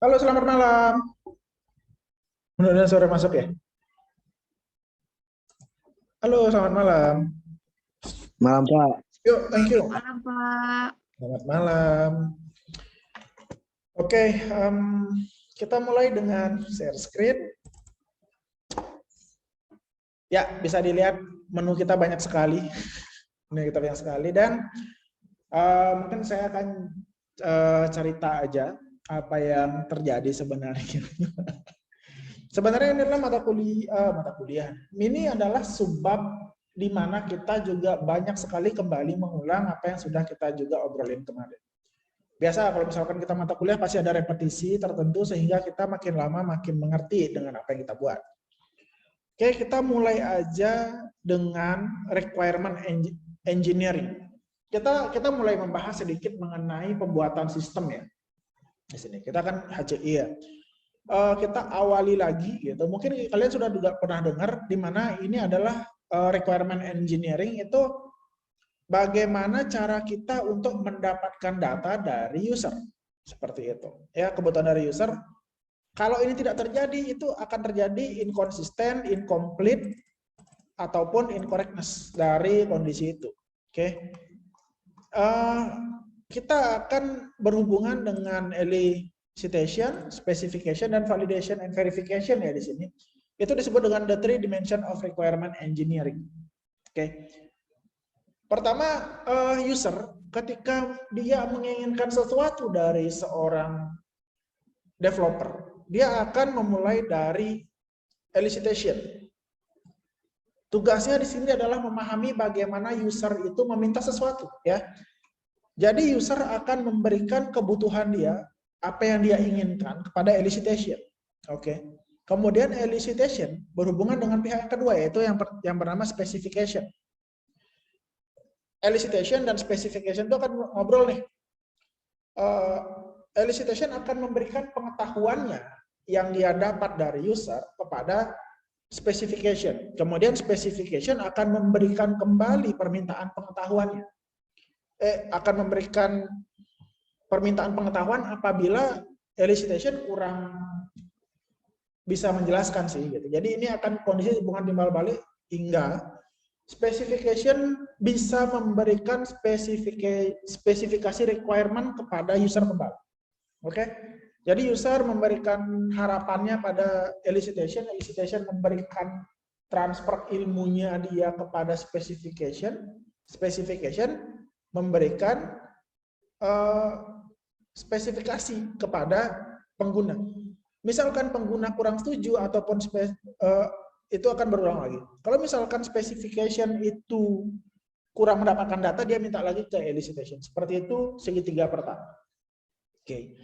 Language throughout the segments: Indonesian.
Halo, selamat malam. Mudah-mudahan sore masuk ya. Halo, selamat malam. Malam, Pak. Yuk, thank you. Malam, Pak. Selamat malam. Oke, kita mulai dengan share screen. Ya, bisa dilihat menu kita banyak sekali. Menu kita banyak sekali dan mungkin saya akan cerita aja apa yang terjadi sebenarnya. Sebenarnya ini adalah mata kuliah. Ini adalah sebab di mana kita juga banyak sekali kembali mengulang apa yang sudah kita juga obrolin kemarin. Biasa kalau misalkan kita mata kuliah pasti ada repetisi tertentu sehingga kita makin lama makin mengerti dengan apa yang kita buat. Oke, kita mulai aja dengan requirement engineering. Kita mulai membahas sedikit mengenai pembuatan sistem ya. Di sini kita kan HCI ya. Kita awali lagi gitu. Mungkin kalian sudah juga pernah dengar di mana ini adalah requirement engineering itu bagaimana cara kita untuk mendapatkan data dari user. Seperti itu. Ya, kebutuhan dari user. Kalau ini tidak terjadi, itu akan terjadi inconsistent, incomplete, ataupun incorrectness dari kondisi itu. Oke. Kita akan berhubungan dengan elicitation, specification, dan validation and verification ya di sini. Itu disebut dengan the three dimension of requirement engineering. Oke. Pertama, user ketika dia menginginkan sesuatu dari seorang developer, dia akan memulai dari elicitation. Tugasnya di sini adalah memahami bagaimana user itu meminta sesuatu, ya. Jadi user akan memberikan kebutuhan dia, apa yang dia inginkan kepada elicitation. Oke. Kemudian elicitation berhubungan dengan pihak kedua, yaitu yang bernama specification. Elicitation dan specification itu akan ngobrol nih. Elicitation akan memberikan pengetahuannya yang dia dapat dari user kepada specification. Kemudian specification akan memberikan kembali permintaan pengetahuannya. Akan memberikan permintaan pengetahuan apabila elicitation kurang bisa menjelaskan sih gitu. Jadi ini akan kondisi hubungan timbal balik hingga specification bisa memberikan spesifikasi requirement kepada user kembali. Oke. Jadi user memberikan harapannya pada elicitation, elicitation memberikan transfer ilmunya dia kepada specification, specification memberikan spesifikasi kepada pengguna. Misalkan pengguna kurang setuju ataupun itu akan berulang lagi. Kalau misalkan specification itu kurang mendapatkan data, dia minta lagi ke elicitation. Seperti itu segitiga pertama. Oke.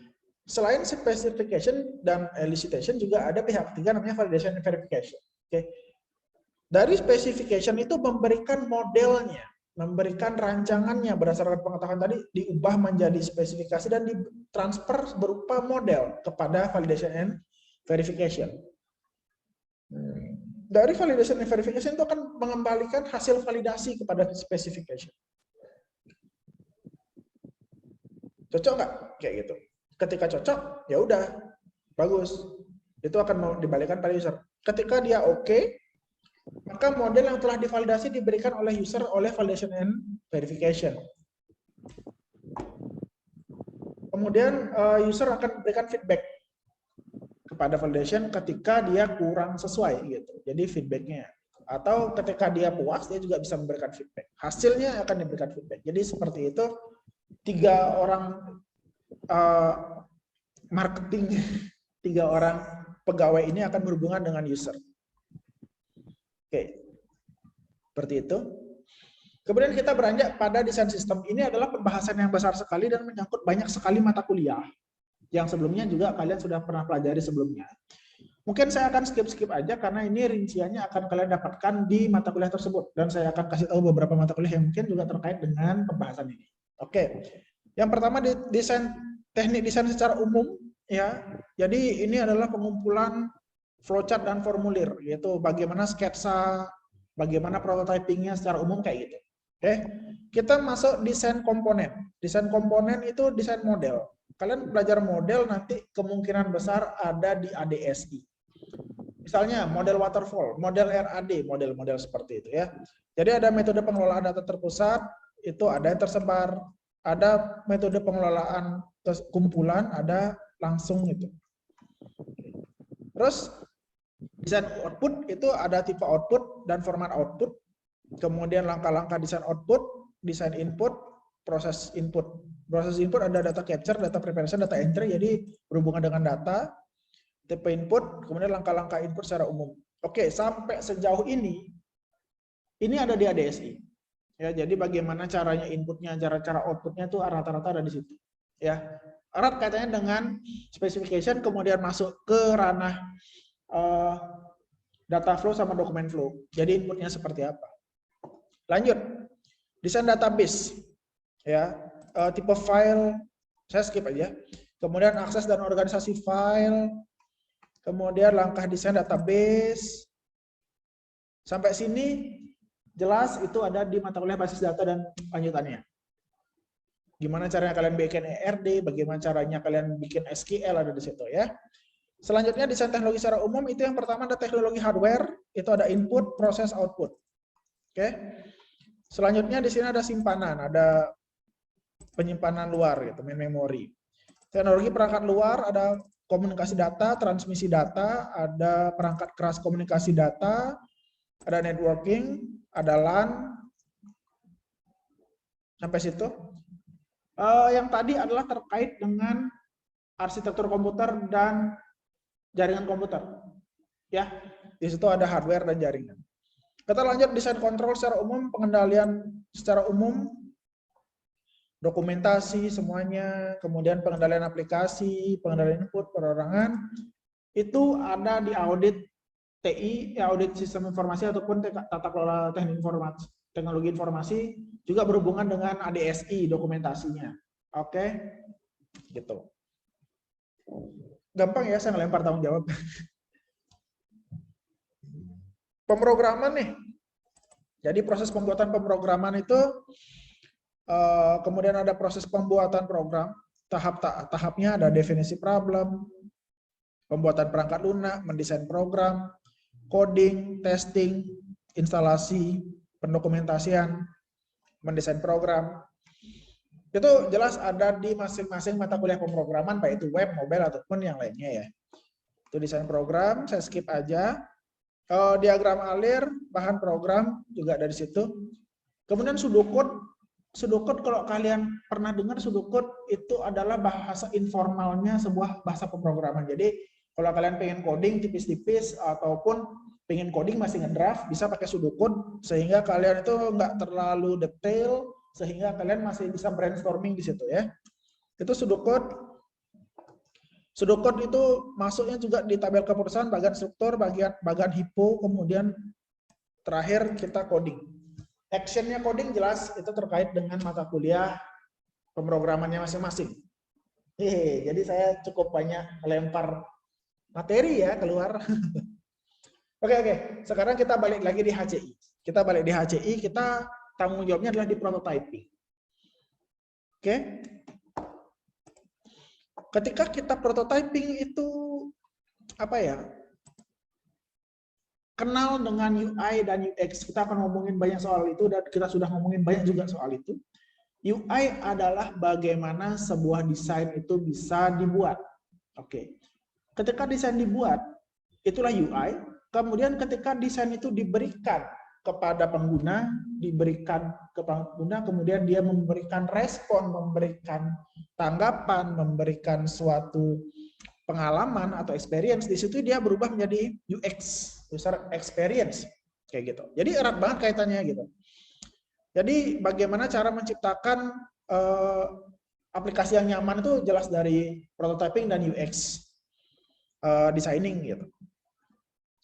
Selain specification dan elicitation juga ada pihak ketiga namanya validation and verification. Oke. Dari specification itu memberikan modelnya, memberikan rancangannya berdasarkan pengetahuan tadi diubah menjadi spesifikasi dan ditransfer berupa model kepada validation and verification. Dari validation and verification itu akan mengembalikan hasil validasi kepada specification. Cocok nggak kayak gitu? Ketika cocok, ya udah bagus. Itu akan dibalikan pada user. Ketika dia oke, maka model yang telah divalidasi diberikan oleh user oleh validation and verification. Kemudian user akan memberikan feedback kepada validation ketika dia kurang sesuai gitu. Jadi feedbacknya. Atau ketika dia puas, dia juga bisa memberikan feedback. Hasilnya akan diberikan feedback. Jadi seperti itu, 3 orang marketing, 3 orang pegawai ini akan berhubungan dengan user. Oke, seperti itu. Kemudian kita beranjak pada desain sistem. Ini adalah pembahasan yang besar sekali dan menyangkut banyak sekali mata kuliah yang sebelumnya juga kalian sudah pernah pelajari sebelumnya. Mungkin saya akan skip aja karena ini rinciannya akan kalian dapatkan di mata kuliah tersebut. Dan saya akan kasih tahu beberapa mata kuliah yang mungkin juga terkait dengan pembahasan ini. Oke. Yang pertama teknik desain secara umum ya. Jadi ini adalah pengumpulan flowchart dan formulir, yaitu bagaimana sketsa, bagaimana prototypingnya secara umum kayak gitu. Oke. Kita masuk desain komponen. Desain komponen itu desain model. kalian belajar model nanti kemungkinan besar ada di ADSI. Misalnya model waterfall, model RAD, model-model seperti itu ya. Jadi ada metode pengelolaan data terpusat, itu ada yang tersebar, ada metode pengelolaan kumpulan, ada langsung itu. Terus desain output itu ada tipe output dan format output. Kemudian langkah-langkah desain output, desain input, proses input. Proses input ada data capture, data preparation, data entry, jadi berhubungan dengan data, tipe input, kemudian langkah-langkah input secara umum. Oke, sampai sejauh ini ada di ADSI. Ya, jadi bagaimana caranya inputnya, cara outputnya itu rata-rata ada di situ. Ya, erat katanya dengan specification, kemudian masuk ke ranah data flow sama dokumen flow. Jadi inputnya seperti apa? Lanjut, desain database. Ya, tipe file, saya skip aja. Kemudian akses dan organisasi file. Kemudian langkah desain database. Sampai sini jelas itu ada di mata kuliah basis data dan lanjutannya. Gimana caranya kalian bikin ERD, bagaimana caranya kalian bikin SQL ada di situ ya. Selanjutnya desain teknologi secara umum itu yang pertama ada teknologi hardware, itu ada input, proses, output. Oke. Selanjutnya di sini ada simpanan, ada penyimpanan luar gitu, main memory. Teknologi perangkat luar ada komunikasi data, transmisi data, ada perangkat keras komunikasi data, ada networking, ada LAN. Sampai situ. Yang tadi adalah terkait dengan arsitektur komputer dan jaringan komputer. Ya, di situ ada hardware dan jaringan. Kita lanjut desain kontrol secara umum, pengendalian secara umum, dokumentasi semuanya, kemudian pengendalian aplikasi, pengendalian input, perorangan, itu ada di audit TI, audit sistem informasi ataupun tata kelola teknik informasi, teknologi informasi, juga berhubungan dengan ADSI dokumentasinya. Oke, gitu. Gampang ya, saya ngelempar tanggung jawab. Pemrograman nih. Jadi proses pembuatan pemrograman itu kemudian ada proses pembuatan program, tahapnya ada definisi problem, pembuatan perangkat lunak, mendesain program, coding, testing, instalasi, pendokumentasian, mendesain program. Itu jelas ada di masing-masing mata kuliah pemrograman, baik itu web, mobile, ataupun yang lainnya ya. Itu desain program, saya skip aja. Diagram alir, bahan program juga dari situ. Kemudian pseudocode. Pseudocode kalau kalian pernah dengar, pseudocode itu adalah bahasa informalnya sebuah bahasa pemrograman. Jadi kalau kalian pengen coding tipis-tipis ataupun pengen coding masih ngedraft, bisa pakai pseudocode sehingga kalian itu nggak terlalu detail, sehingga kalian masih bisa brainstorming di situ ya. Itu pseudocode. Pseudocode itu masuknya juga di tabel keputusan, bagian struktur, bagian hypo, kemudian terakhir kita coding. Actionnya coding jelas itu terkait dengan mata kuliah pemrogramannya masing-masing. Jadi saya cukup banyak melempar materi ya keluar. Oke. Sekarang kita balik lagi di HCI. Kita tanggung jawabnya adalah di prototyping. Oke. Ketika kita prototyping itu apa ya? Kenal dengan UI dan UX. Kita akan ngomongin banyak soal itu dan kita sudah ngomongin banyak juga soal itu. UI adalah bagaimana sebuah desain itu bisa dibuat. Oke. Ketika desain dibuat, itulah UI. Kemudian ketika desain itu diberikan kepada pengguna, kemudian dia memberikan respon, memberikan tanggapan, memberikan suatu pengalaman atau experience, di situ dia berubah menjadi UX, user experience, kayak gitu. Jadi erat banget kaitannya gitu. Jadi bagaimana cara menciptakan aplikasi yang nyaman itu jelas dari prototyping dan UX designing gitu.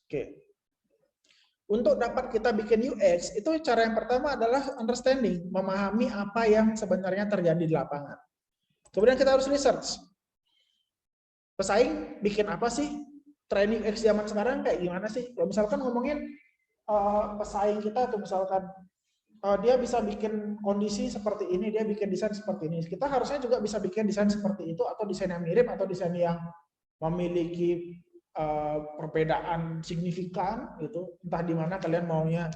Oke. Untuk dapat kita bikin UX, itu cara yang pertama adalah understanding, memahami apa yang sebenarnya terjadi di lapangan. Kemudian kita harus research. Pesaing bikin apa sih? Training UX zaman sekarang kayak gimana sih? Kalau misalkan ngomongin pesaing kita atau misalkan dia bisa bikin kondisi seperti ini, dia bikin desain seperti ini. Kita harusnya juga bisa bikin desain seperti itu, atau desain yang mirip, atau desain yang memiliki perbedaan signifikan gitu. Entah di mana kalian maunya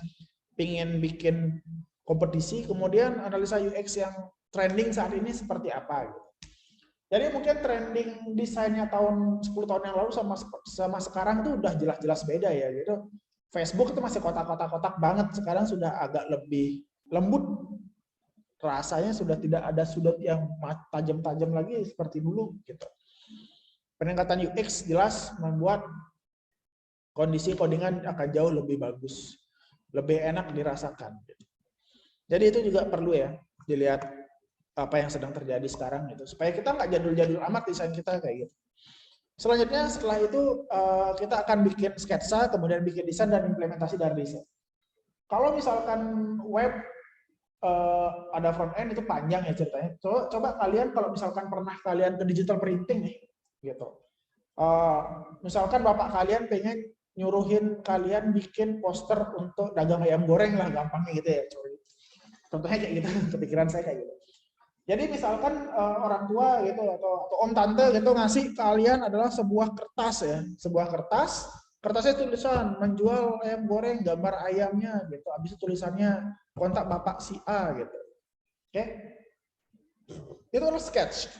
pingin bikin kompetisi, kemudian analisa UX yang trending saat ini seperti apa gitu. Jadi mungkin trending desainnya tahun 10 tahun yang lalu sama sekarang itu udah jelas-jelas beda ya gitu. Facebook itu masih kotak-kotak banget, sekarang sudah agak lebih lembut. Rasanya sudah tidak ada sudut yang tajam-tajam lagi seperti dulu gitu. Peningkatan UX jelas membuat kondisi codingan akan jauh lebih bagus, lebih enak dirasakan. Jadi itu juga perlu ya dilihat apa yang sedang terjadi sekarang gitu, supaya kita nggak jadul-jadul amat desain kita kayak gitu. Selanjutnya setelah itu kita akan bikin sketsa, kemudian bikin desain dan implementasi dari desain. Kalau misalkan web ada front end itu panjang ya ceritanya. Coba kalian kalau misalkan pernah kalian ke digital printing nih, gitu. Misalkan bapak kalian pengen nyuruhin kalian bikin poster untuk dagang ayam goreng lah, gampangnya gitu ya. Contohnya kayak gitu, kepikiran saya kayak gitu. Jadi misalkan orang tua gitu atau om tante gitu ngasih kalian adalah sebuah kertas ya, sebuah kertasnya tulisan menjual ayam goreng, gambar ayamnya gitu. Habis itu tulisannya kontak bapak si A gitu. Oke. Itu adalah sketch.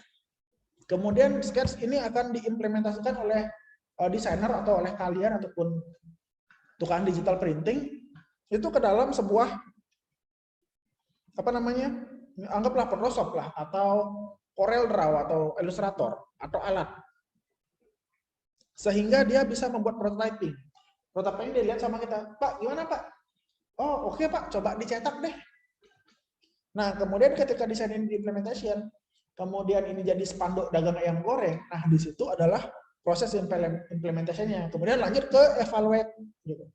Kemudian sketch ini akan diimplementasikan oleh desainer atau oleh kalian ataupun tukang digital printing itu ke dalam sebuah apa namanya? Anggaplah Photoshop lah atau Corel Draw atau Illustrator atau alat. Sehingga dia bisa membuat prototyping. Prototyping dilihat sama kita, Pak, gimana Pak? Oh, oke Pak, coba dicetak deh. Nah, kemudian ketika desain ini diimplementation, kemudian ini jadi spanduk dagang ayam goreng, nah di situ adalah proses implementasinya. Kemudian lanjut ke evaluate gitu.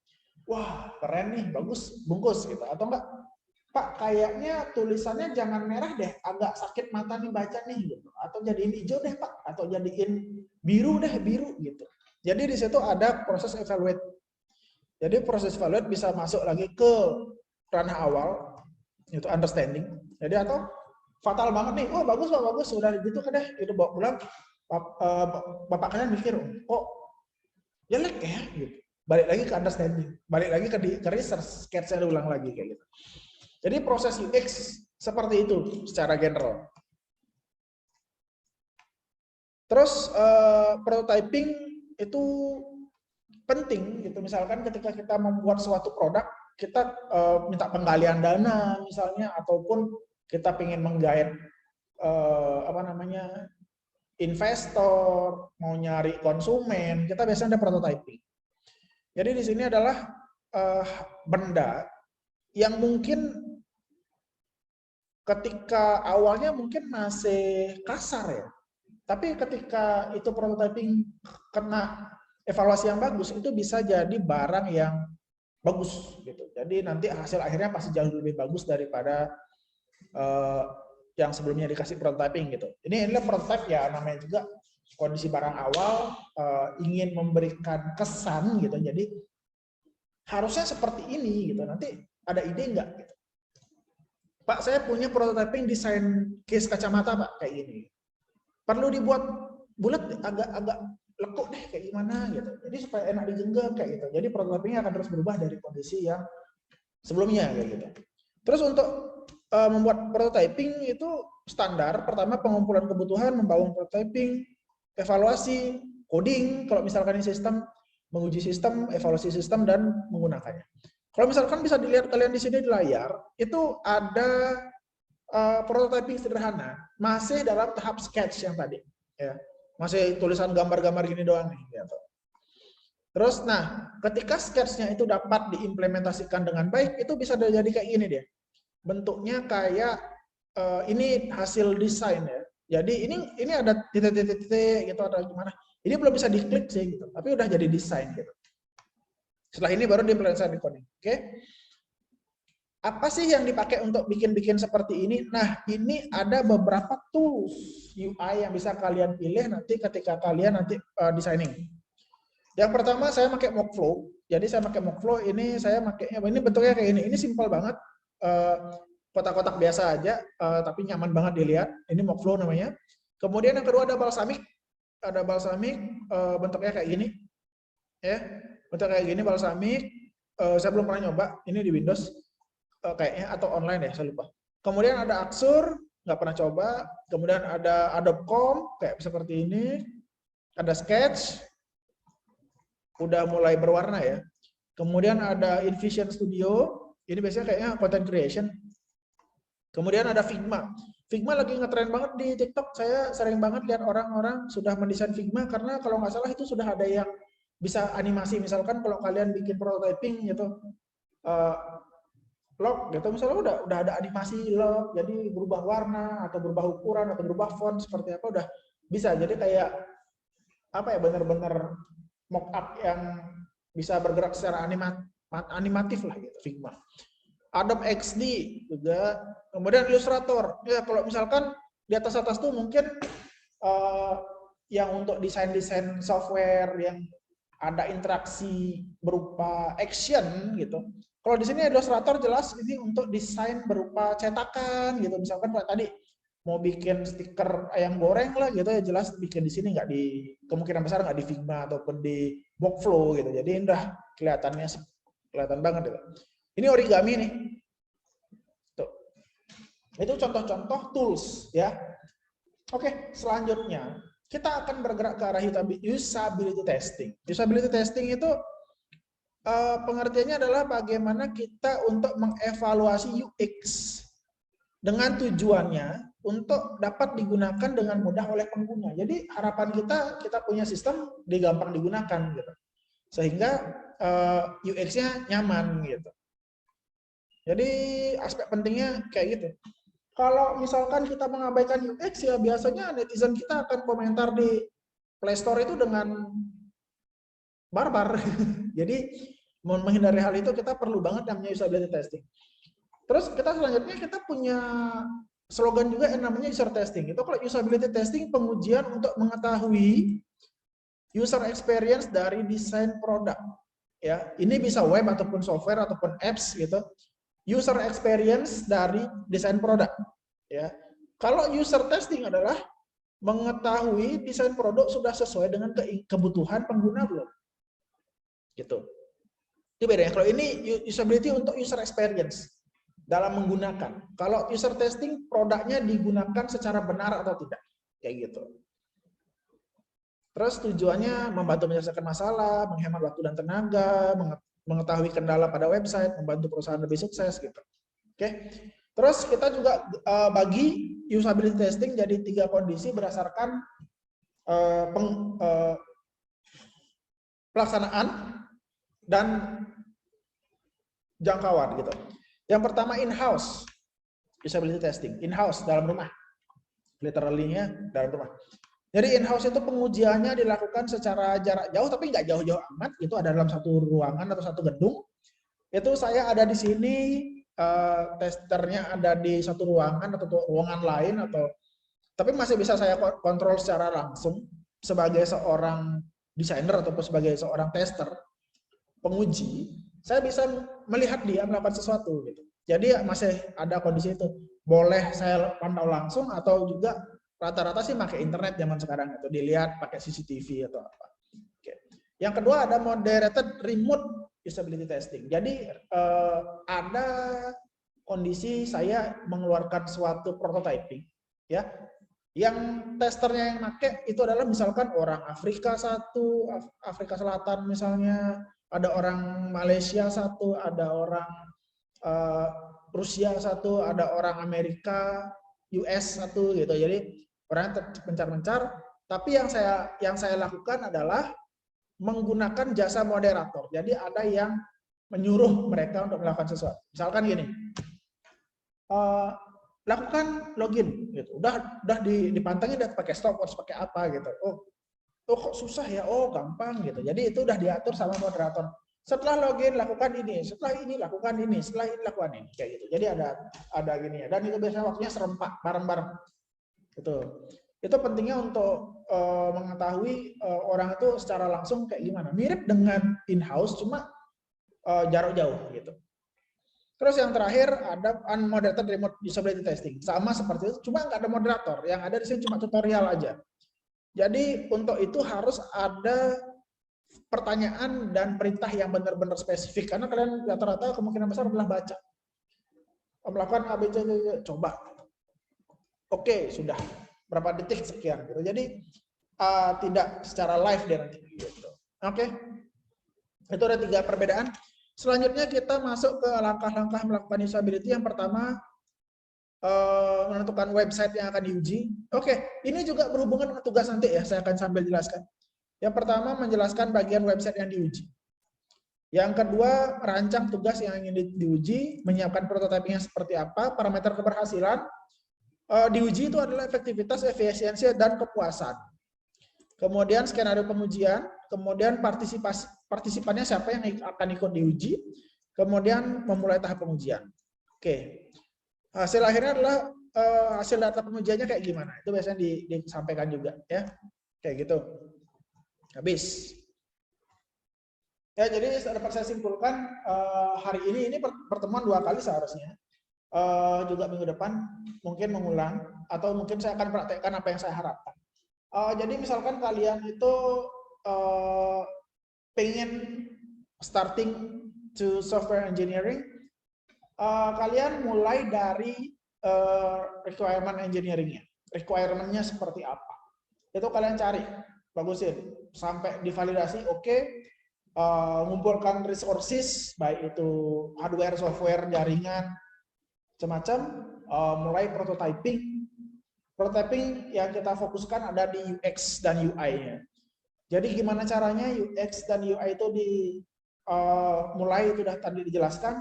Wah, keren nih, bagus, bungkus gitu. Atau enggak, Pak, kayaknya tulisannya jangan merah deh, agak sakit mata nih baca nih gitu. Atau jadiin hijau deh, Pak, atau jadiin biru deh, biru gitu. Jadi di situ ada proses evaluate. Jadi proses evaluate bisa masuk lagi ke ranah awal, itu understanding. Jadi atau fatal banget nih, oh bagus Pak, bagus, sudah gitu kan deh, itu bawa pulang, bapak kalian mikir, kok jelek ya gitu. Balik lagi ke understanding, balik lagi ke research, sketsa ulang lagi kayak gitu. Jadi proses UX seperti itu secara general. Terus prototyping itu penting gitu. Misalkan ketika kita membuat suatu produk, kita minta penggalian dana misalnya, ataupun kita ingin menggait investor, mau nyari konsumen, kita biasanya ada prototyping. Jadi di sini adalah benda yang mungkin ketika awalnya mungkin masih kasar ya, tapi ketika itu prototyping kena evaluasi yang bagus, itu bisa jadi barang yang bagus gitu. Jadi nanti hasil akhirnya pasti jauh lebih bagus daripada yang sebelumnya dikasih prototyping gitu. Ini adalah prototype ya, namanya juga kondisi barang awal, ingin memberikan kesan gitu. Jadi harusnya seperti ini gitu. Nanti ada ide enggak gitu. Pak, saya punya prototyping desain case kacamata Pak, kayak gini. Perlu dibuat bulat, agak lekuk deh kayak gimana gitu. Jadi supaya enak digenggam kayak gitu. Jadi prototypingnya akan terus berubah dari kondisi yang sebelumnya kayak gitu. Terus untuk membuat prototyping itu standar. Pertama pengumpulan kebutuhan, membangun prototyping, evaluasi, coding. Kalau misalkan ini sistem, menguji sistem, evaluasi sistem dan menggunakannya. Kalau misalkan bisa dilihat kalian di sini di layar, itu ada prototyping sederhana, masih dalam tahap sketch yang tadi, ya, masih tulisan gambar-gambar gini doang nih. Gitu. Terus, nah, ketika sketchnya itu dapat diimplementasikan dengan baik, itu bisa jadi kayak gini dia, bentuknya kayak ini hasil desain ya. Jadi ini ada titik-titik gitu, ada gimana? Ini belum bisa diklik sih, gitu, tapi udah jadi desain gitu. Setelah ini baru diimplementasikan di coding. Oke. Apa sih yang dipakai untuk bikin-bikin seperti ini? Nah, ini ada beberapa tools UI yang bisa kalian pilih nanti ketika kalian nanti designing. Yang pertama saya pakai Mockflow. Jadi saya pakai Mockflow, ini saya pakainya ini bentuknya kayak ini. Ini simpel banget. kotak-kotak biasa aja, tapi nyaman banget dilihat. Ini Mockflow namanya. Kemudian yang kedua ada Balsamiq. Ada Balsamiq, bentuknya kayak gini, ya. Bentuk kayak gini Balsamiq. Saya belum pernah nyoba. Ini di Windows kayaknya atau online ya, saya lupa. Kemudian ada Axure, nggak pernah coba. Kemudian ada Adobe Com, kayak seperti ini. Ada Sketch, udah mulai berwarna ya. Kemudian ada InVision Studio, ini biasanya kayaknya content creation. Kemudian ada Figma. Figma lagi ngetren banget di TikTok. Saya sering banget lihat orang-orang sudah mendesain Figma karena kalau nggak salah itu sudah ada yang bisa animasi. Misalkan kalau kalian bikin prototyping gitu, log gitu, misalnya udah ada animasi log, jadi berubah warna atau berubah ukuran atau berubah font seperti apa udah bisa. Jadi kayak apa ya, benar-benar mockup yang bisa bergerak secara animatif lah gitu Figma. Adobe XD juga, kemudian Illustrator. Ya kalau misalkan di atas tuh mungkin yang untuk desain-desain software yang ada interaksi berupa action gitu. Kalau di sini Illustrator jelas ini untuk desain berupa cetakan gitu. Misalkan kayak tadi mau bikin stiker ayam goreng lah gitu ya, jelas bikin di sini, nggak di, kemungkinan besar nggak di Figma ataupun di Mockflow gitu. Jadi udah kelihatan banget gitu. Ini origami nih. Tuh. Itu contoh-contoh tools ya. Oke, selanjutnya kita akan bergerak ke arah usability testing. Usability testing itu pengertiannya adalah bagaimana kita untuk mengevaluasi UX dengan tujuannya untuk dapat digunakan dengan mudah oleh pengguna. Jadi harapan kita punya sistem gampang digunakan gitu. Sehingga UX-nya nyaman gitu. Jadi aspek pentingnya kayak gitu. Kalau misalkan kita mengabaikan UX ya biasanya netizen kita akan komentar di Play Store itu dengan barbar. Jadi menghindari hal itu kita perlu banget namanya usability testing. Terus kita selanjutnya kita punya slogan juga yang namanya user testing. Itu kalau usability testing pengujian untuk mengetahui user experience dari desain produk. Ya, ini bisa web ataupun software ataupun apps gitu. User experience dari desain produk. Ya, kalau user testing adalah mengetahui desain produk sudah sesuai dengan kebutuhan pengguna belum. Gitu. Itu bedanya. Kalau ini usability untuk user experience dalam menggunakan. Kalau user testing produknya digunakan secara benar atau tidak. Kayak gitu. Terus tujuannya membantu menyelesaikan masalah, menghemat waktu dan tenaga, mengetahui kendala pada website, membantu perusahaan lebih sukses gitu. Oke. Terus kita juga bagi usability testing jadi 3 kondisi berdasarkan pelaksanaan dan jangkauan gitu. Yang pertama in-house usability testing, in-house dalam rumah. Literally-nya dalam rumah. Jadi in-house itu pengujiannya dilakukan secara jarak jauh, tapi nggak jauh-jauh amat. Itu ada dalam satu ruangan atau satu gedung. Itu saya ada di sini, testernya ada di satu ruangan atau ruangan lain, tapi masih bisa saya kontrol secara langsung sebagai seorang desainer ataupun sebagai seorang tester, penguji. Saya bisa melihat dia melakukan sesuatu gitu. Jadi masih ada kondisi itu. Boleh saya pantau langsung atau juga rata-rata sih pakai internet zaman sekarang atau dilihat pakai CCTV atau apa. Oke. Yang kedua ada moderated remote usability testing. Jadi ada kondisi saya mengeluarkan suatu prototyping ya. Yang testernya yang pakai itu adalah misalkan orang Afrika satu, Afrika Selatan misalnya, ada orang Malaysia satu, ada orang Rusia satu, ada orang Amerika, US satu gitu. Jadi orang mencar-mencar, tapi yang saya lakukan adalah menggunakan jasa moderator. Jadi ada yang menyuruh mereka untuk melakukan sesuatu. Misalkan gini, lakukan login, gitu. Udah dipantengin, udah pakai stopwatch, pakai apa gitu. Oh kok susah ya? Oh gampang gitu. Jadi itu udah diatur sama moderator. Setelah login lakukan ini, setelah ini lakukan ini, setelah ini lakukan ini, kayak gitu. Jadi ada gini ya. Dan itu biasanya waktunya serempak, bareng-bareng. Itu pentingnya untuk mengetahui orang itu secara langsung kayak gimana. Mirip dengan in-house cuma jarak jauh gitu. Terus yang terakhir ada unmoderated remote usability testing. Sama seperti itu, cuma nggak ada moderator. Yang ada di sini cuma tutorial aja. Jadi untuk itu harus ada pertanyaan dan perintah yang benar-benar spesifik. Karena kalian rata-rata kemungkinan besar adalah baca. Melakukan A, B, C, coba. Oke, sudah. Berapa detik sekian. Gitu. Jadi tidak secara live dia nanti. Gitu. Oke. Itu ada 3 perbedaan. Selanjutnya kita masuk ke langkah-langkah melakukan usability. Yang pertama, menentukan website yang akan diuji. Oke, ini juga berhubungan dengan tugas nanti ya, saya akan sambil jelaskan. Yang pertama, menjelaskan bagian website yang diuji. Yang kedua, rancang tugas yang ingin diuji, menyiapkan prototypingnya seperti apa, parameter keberhasilan. Diuji itu adalah efektivitas, efisiensi, dan kepuasan. Kemudian skenario pengujian, kemudian partisipannya siapa yang akan ikut diuji, kemudian memulai tahap pengujian. Oke, hasil akhirnya adalah hasil data pengujiannya kayak gimana? Itu biasanya disampaikan juga, ya, kayak gitu. Habis. Ya, jadi dapat saya simpulkan hari ini pertemuan 2 kali seharusnya. Juga minggu depan mungkin mengulang atau mungkin saya akan praktekkan apa yang saya harapkan. Jadi misalkan kalian itu pengen starting to software engineering, kalian mulai dari requirement engineering-nya. Requirement-nya seperti apa? Itu kalian cari, bagusin sampai divalidasi. Oke. Mengumpulkan resources baik itu hardware, software, jaringan, macam-macam. Mulai prototyping. Prototyping yang kita fokuskan ada di UX dan UI-nya. Jadi gimana caranya UX dan UI itu mulai itu sudah tadi dijelaskan.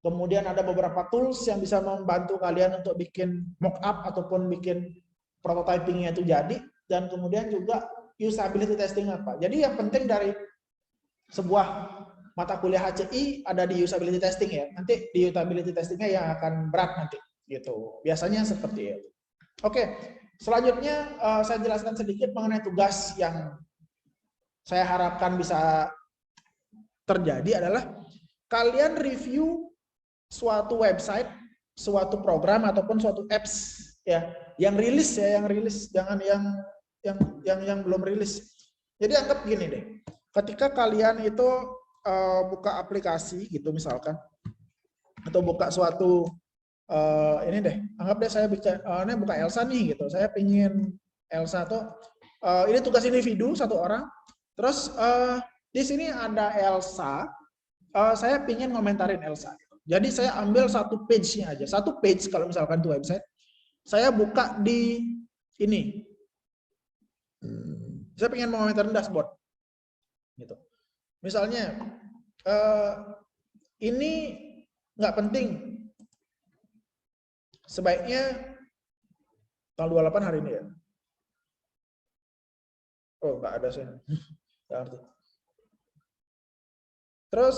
Kemudian ada beberapa tools yang bisa membantu kalian untuk bikin mockup ataupun bikin prototypingnya itu jadi. Dan kemudian juga usability testing apa. Jadi yang penting dari sebuah mata kuliah HCI ada di usability testing ya. Nanti di usability testingnya yang akan berat nanti gitu. Biasanya seperti itu. Oke, selanjutnya saya jelaskan sedikit mengenai tugas yang saya harapkan bisa terjadi adalah kalian review suatu website, suatu program ataupun suatu apps ya, yang rilis ya, yang rilis, jangan yang belum rilis. Jadi anggap gini deh. Ketika kalian itu buka aplikasi gitu misalkan, atau buka suatu ini deh, anggap deh saya ini buka Elsa nih gitu, saya pingin Elsa tuh ini tugas individu satu orang, terus di sini ada Elsa, saya pingin ngomentarin Elsa. Jadi saya ambil satu page-nya aja, satu page kalau misalkan itu website, saya buka di ini, saya pengen ngomentarin dashboard, gitu. Misalnya ini nggak penting. Sebaiknya tanggal 28 hari ini ya. Oh, nggak ada saya. Nggak ngerti. Terus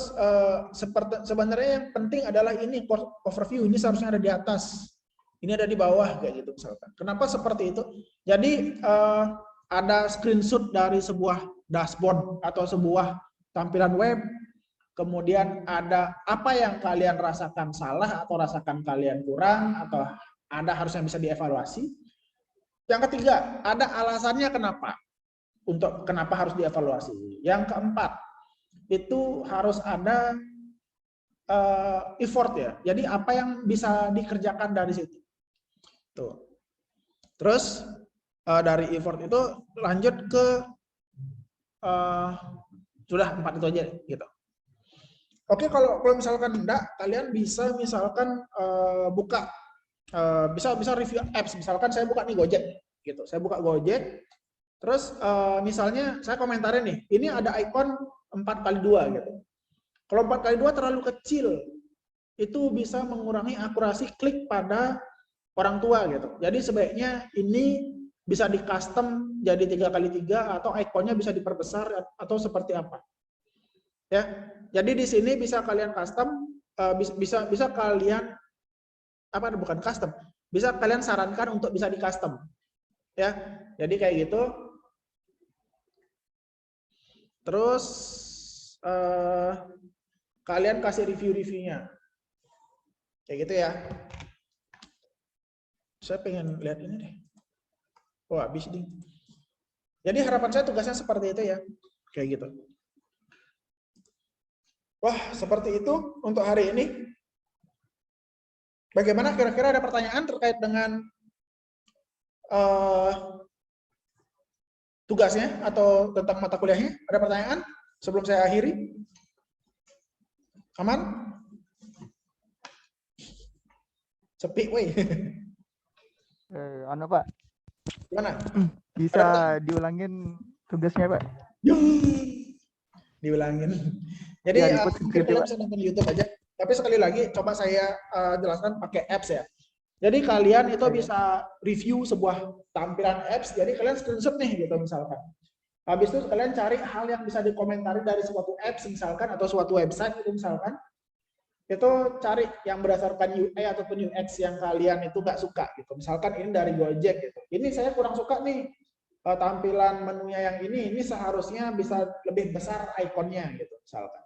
sebenarnya yang penting adalah ini overview, ini seharusnya ada di atas. Ini ada di bawah kayak gitu misalkan. Kenapa seperti itu? Jadi ada screenshot dari sebuah dashboard atau sebuah tampilan web. Kemudian ada apa yang kalian rasakan salah atau rasakan kalian kurang atau ada harusnya bisa dievaluasi. Yang ketiga, ada alasannya kenapa. Untuk kenapa harus dievaluasi. Yang keempat, itu harus ada effort ya. Jadi apa yang bisa dikerjakan dari situ. Tuh. Terus dari effort itu lanjut ke sudah 4 itu aja gitu. Oke, kalau misalkan enggak, kalian bisa misalkan buka bisa review apps. Misalkan saya buka nih Gojek gitu. Saya buka Gojek. Terus misalnya saya komentarin nih, ini ada ikon 4x2 gitu. Kalau 4x2 terlalu kecil, itu bisa mengurangi akurasi klik pada orang tua gitu. Jadi sebaiknya ini bisa di custom jadi 3x3 atau ikonnya bisa diperbesar atau seperti apa. Ya. Jadi di sini bisa kalian custom, bisa kalian bukan custom, bisa kalian sarankan untuk bisa di custom. Ya. Jadi kayak gitu. Terus kalian kasih review-reviewnya. Kayak gitu ya. Saya pengen lihat ini deh. Oh, habis nih. Jadi harapan saya tugasnya seperti itu ya. Kayak gitu. Wah, seperti itu untuk hari ini. Bagaimana kira-kira ada pertanyaan terkait dengan tugasnya atau tentang mata kuliahnya? Ada pertanyaan sebelum saya akhiri? Aman? Sepi, woi. Anu Pak, Gimana? bisa diulangin tugasnya Pak? Diulangin. Jadi Ya, mungkin kalian bisa nonton YouTube aja. Tapi sekali lagi coba saya jelaskan pakai apps ya. Jadi kalian itu bisa review sebuah tampilan apps. Jadi kalian screenshot nih gitu misalkan. Habis itu kalian cari hal yang bisa dikomentari dari suatu apps misalkan atau suatu website itu misalkan. Itu cari yang berdasarkan UI ataupun UX yang kalian itu nggak suka gitu. Misalkan ini dari Gojek gitu. Ini saya kurang suka nih tampilan menunya yang ini seharusnya bisa lebih besar ikonnya gitu misalkan.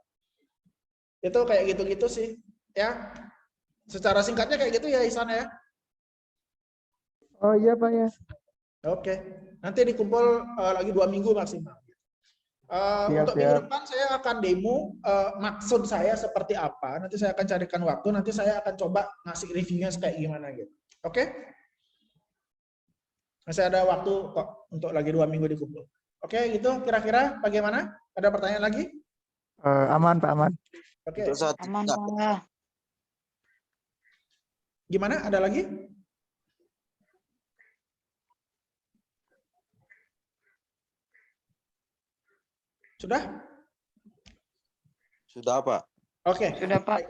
Itu kayak gitu-gitu sih ya. Secara singkatnya kayak gitu ya Ihsan ya. Oh iya Pak ya. Oke. Nanti dikumpul lagi 2 minggu maksimal. Untuk minggu depan saya akan demo maksud saya seperti apa. Nanti saya akan carikan waktu. Nanti saya akan coba ngasih reviewnya kayak gimana gitu. Oke? Masih ada waktu kok untuk lagi 2 minggu dikumpul. Oke, gitu kira-kira bagaimana? Ada pertanyaan lagi? Aman Pak, aman. Oke. Aman Pak. Gimana? Ada lagi? Sudah? Sudah, Pak. Oke. Sudah Pak.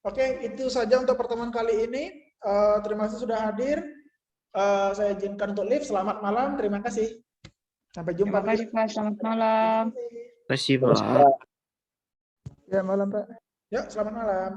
Oke, itu saja untuk pertemuan kali ini. Terima kasih sudah hadir. Saya izinkan untuk live. Selamat malam. Terima kasih. Sampai jumpa. Terima kasih Pak. Selamat malam. Terima kasih, Pak. Ya malam Pak. Ya, selamat malam.